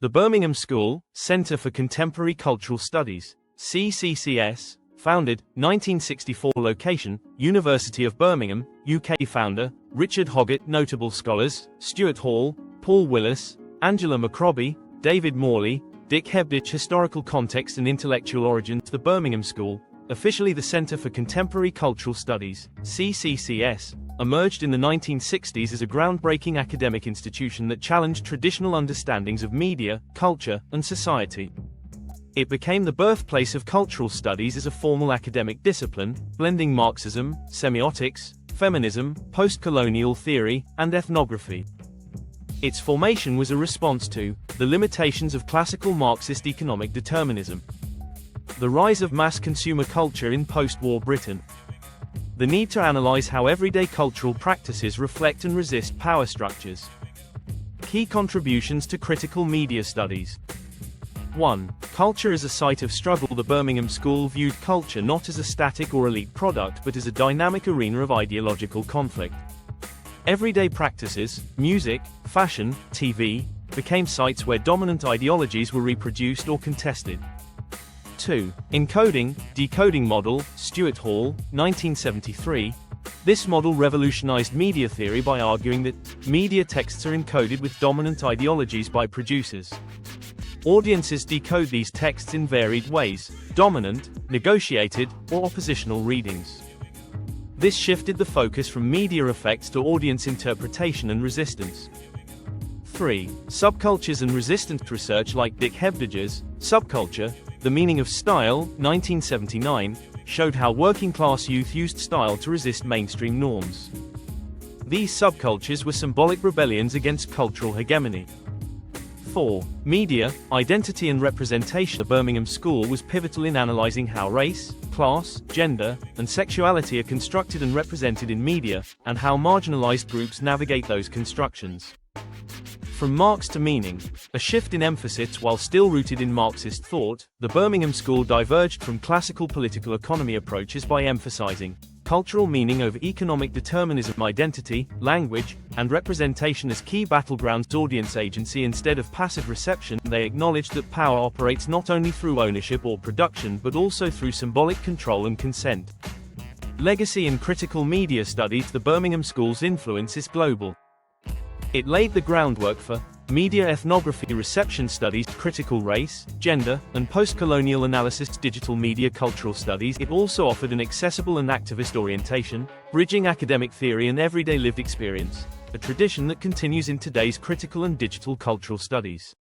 The Birmingham School, Centre for Contemporary Cultural Studies, CCCS, founded, 1964 location, University of Birmingham, UK founder, Richard Hoggart notable scholars, Stuart Hall, Paul Willis, Angela McRobbie, David Morley, Dick Hebdige historical context and intellectual origins. The Birmingham School, officially the Centre for Contemporary Cultural Studies, CCCS, emerged in the 1960s as a groundbreaking academic institution that challenged traditional understandings of media, culture, and society. It became the birthplace of cultural studies as a formal academic discipline, blending Marxism, semiotics, feminism, post-colonial theory, and ethnography. Its formation was a response to the limitations of classical Marxist economic determinism, the rise of mass consumer culture in post-war Britain, the need to analyze how everyday cultural practices reflect and resist power structures. Key contributions to critical media studies. 1. Culture as a site of struggle. The Birmingham School viewed culture not as a static or elite product but as a dynamic arena of ideological conflict. Everyday practices, music, fashion, TV, became sites where dominant ideologies were reproduced or contested. 2. Encoding, decoding model, Stuart Hall, 1973. This model revolutionized media theory by arguing that media texts are encoded with dominant ideologies by producers. Audiences decode these texts in varied ways: dominant, negotiated, or oppositional readings. This shifted the focus from media effects to audience interpretation and resistance. 3. Subcultures and resistance research like Dick Hebdige's Subculture, The Meaning of Style, 1979, showed how working-class youth used style to resist mainstream norms. These subcultures were symbolic rebellions against cultural hegemony. 4. Media, identity and representation. The Birmingham School was pivotal in analyzing how race, class, gender, and sexuality are constructed and represented in media, and how marginalized groups navigate those constructions. From Marx to meaning, a shift in emphasis. While still rooted in Marxist thought, the Birmingham School diverged from classical political economy approaches by emphasizing cultural meaning over economic determinism. Identity, language, and representation as key battlegrounds. Audience agency instead of passive reception. They acknowledged that power operates not only through ownership or production but also through symbolic control and consent. Legacy in critical media studies. The Birmingham School's influence is global. It laid the groundwork for media ethnography, reception studies, critical race, gender, and post-colonial analysis, digital media cultural studies. It also offered an accessible and activist orientation, bridging academic theory and everyday lived experience, a tradition that continues in today's critical and digital cultural studies.